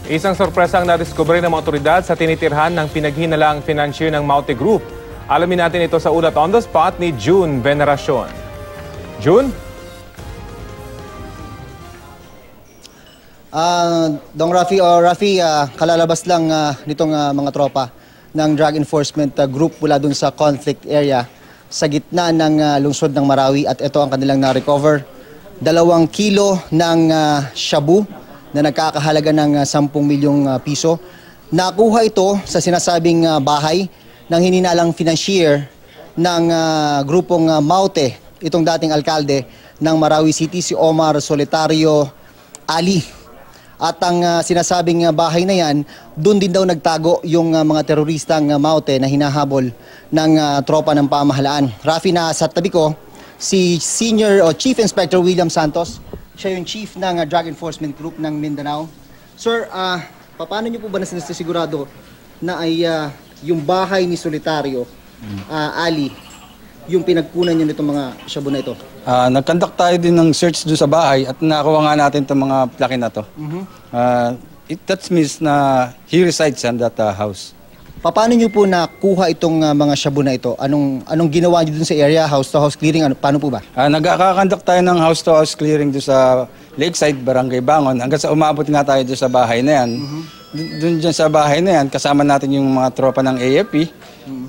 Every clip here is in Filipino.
Isang sorpresang nadiskubre ng mga otoridad sa tinitirhan ng pinaghinalaang financier ng Maute Group. Alamin natin ito sa ulat on the spot ni June Veneracion. June? Dong Rafi, kalalabas lang nitong mga tropa ng Drug Enforcement Group mula dun sa conflict area sa gitna ng lungsod ng Marawi, at ito ang kanilang na-recover. 2 kilo ng shabu na nagkakahalaga ng 10 milyong piso. Nakuha ito sa sinasabing bahay ng hininalang financier ng grupong Maute, itong dating alkalde ng Marawi City, si Omar Solitario Ali. At ang sinasabing bahay na yan, doon din daw nagtago yung mga teroristang Maute na hinahabol ng tropa ng pamahalaan. Rafi, na sa tabi ko, si Chief Inspector William Santos. Siya yung chief ng Drug Enforcement Group ng Mindanao. Sir, paano niyo po ba nasisigurado na ay yung bahay ni Solitario Ali, yung pinagkunan niyo nitong mga shabu na ito? Nag-conduct tayo din ng search doon sa bahay at nakakuha nga natin itong mga plaki na to. That means na he resides in that house. Paano niyo po nakuha itong mga shabu na ito? Anong ginawa niyo dun sa area, house-to-house clearing? Paano po ba? Nagkakakonduct tayo ng house-to-house clearing doon sa Lakeside, Barangay Bangon. Hanggang sa umabot nga tayo doon sa bahay na yan. Doon dyan sa bahay na yan, kasama natin yung mga tropa ng AFP.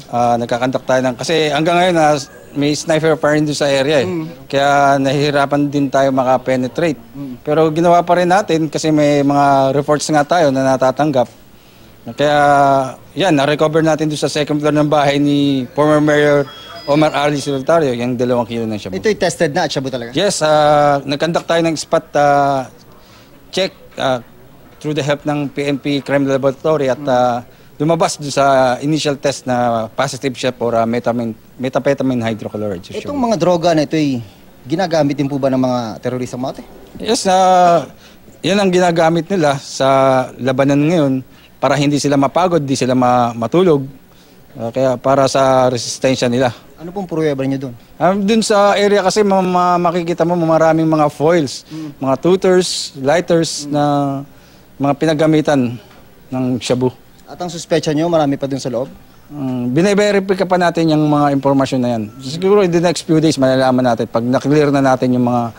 Nagkakonduct tayo ng... Kasi hanggang ngayon, may sniper pa rin doon sa area eh. Kaya nahihirapan din tayo makapenetrate. Pero ginawa pa rin natin kasi may mga reports nga tayo na natatanggap. Kaya yan, na-recover natin doon sa second floor ng bahay ni former Mayor Omar Ali Solitario, yung 2 kilo ng shabu. Ito'y tested na at shabu talaga? Yes, nag-conduct tayo ng spot check through the help ng PNP Crime Laboratory at lumabas doon sa initial test na positive siya for methamphetamine hydrochloride. Itong mga droga na ito'y ginagamit din po ba ng mga teroristang Maute? Yes, yan ang ginagamit nila sa labanan ngayon para hindi sila mapagod, hindi sila matulog. Kaya para sa resistensya nila. Ano pong pruweba niyo doon? Doon sa area kasi makikita mo maraming mga foils, mga tutors, lighters na mga pinagamitan ng shabu. At ang suspecha niyo, marami pa doon sa loob? Bine-verify pa natin yung mga impormasyon na yan. Siguro in the next few days malalaman natin pag na-clear na natin yung mga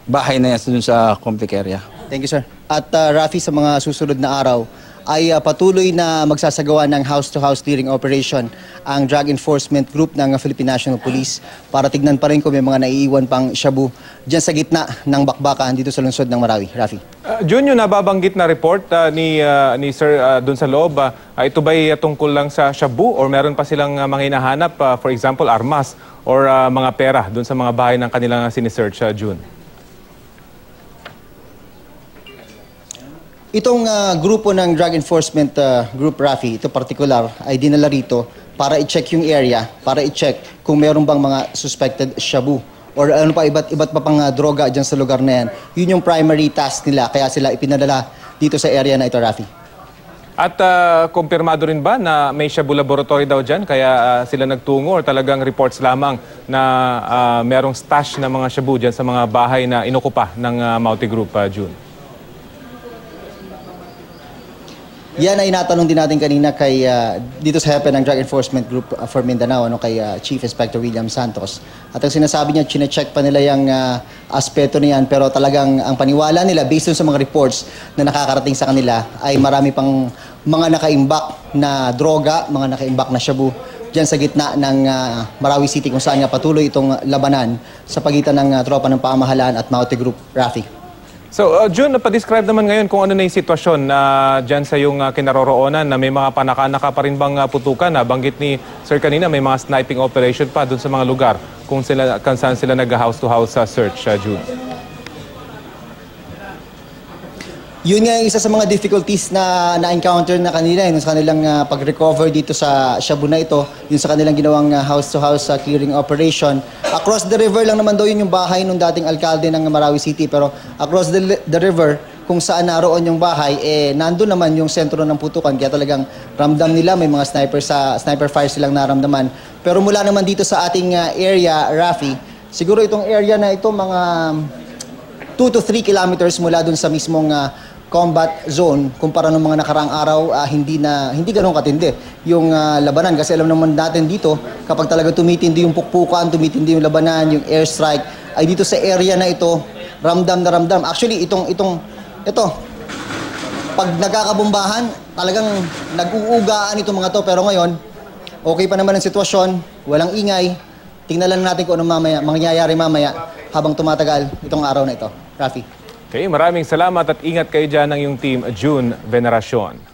bahay na yan doon sa conflict area. Thank you, sir. At Rafi, sa mga susunod na araw, ay patuloy na magsasagawa ng house-to-house clearing operation ang Drug Enforcement Group ng Philippine National Police para tignan pa rin kung may mga naiiwan pang shabu dyan sa gitna ng bakbakan dito sa lungsod ng Marawi. Rafi. Jun, yung nababanggit na report ni Sir dun sa loob, ito ba'y tungkol lang sa shabu or meron pa silang mga hinahanap, for example, armas or mga pera dun sa mga bahay ng kanilang sinisearch, June? Itong grupo ng Drug Enforcement Group, Rafi, ito particular, ay dinala rito para i-check yung area, para i-check kung meron bang mga suspected shabu or ano pa, iba't pa pang droga dyan sa lugar na yan. Yun yung primary task nila, kaya sila ipinadala dito sa area na ito, Rafi. At kumpirmado rin ba na may shabu laboratory daw dyan, kaya sila nagtungo or talagang reports lamang na merong stash na mga shabu dyan sa mga bahay na inukupa ng Maute Group, June? Yan ay natanong din natin kanina kay dito sa hepe ng Drug Enforcement Group for Mindanao, kay Chief Inspector William Santos. At ang sinasabi niya, chine-check pa nila yung aspeto niyan, pero talagang ang paniwala nila based on sa mga reports na nakakarating sa kanila ay marami pang mga nakaimbak na droga, mga nakaimbak na shabu dyan sa gitna ng Marawi City kung saan nga patuloy itong labanan sa pagitan ng tropa ng pamahalaan at Maute Group. Rafi. So, June, napadescribe naman ngayon kung ano na yung sitwasyon dyan sa yung kinaroroonan na may mga panaka-naka pa rin bang putukan. Banggit ni Sir kanina, may mga sniping operation pa dun sa mga lugar kung saan sila nag-house-to-house search, June. Yun nga yung isa sa mga difficulties na na-encounter na kanila sa kanilang pag-recover dito sa shabu na ito, yun sa kanilang ginawang house-to-house clearing operation. Across the river lang naman daw yun yung bahay ng dating alkalde ng Marawi City, pero across the river, kung saan naroon yung bahay, nandun naman yung sentro ng putukan, kaya talagang ramdam nila, may mga sniper fire silang naramdaman. Pero mula naman dito sa ating area, Rafi, siguro itong area na ito, mga 2 to 3 kilometers mula dun sa mismong combat zone kumpara ng mga nakaraang araw, hindi ganoon katindi yung labanan, kasi alam naman natin dito kapag talaga tumitindi yung pukpukan, tumitindi yung labanan, yung airstrike, ay dito sa area na ito ramdam na ramdam. Actually ito pag nagkakabombahan talagang nag-uugaan itong mga to, pero ngayon okay pa naman ang sitwasyon, walang ingay. Tingnan lang natin kung ano mangyayari mamaya habang tumatagal itong araw na ito. Rafi. Okay, maraming salamat at ingat kayo dyan ng iyong team, June Veneracion.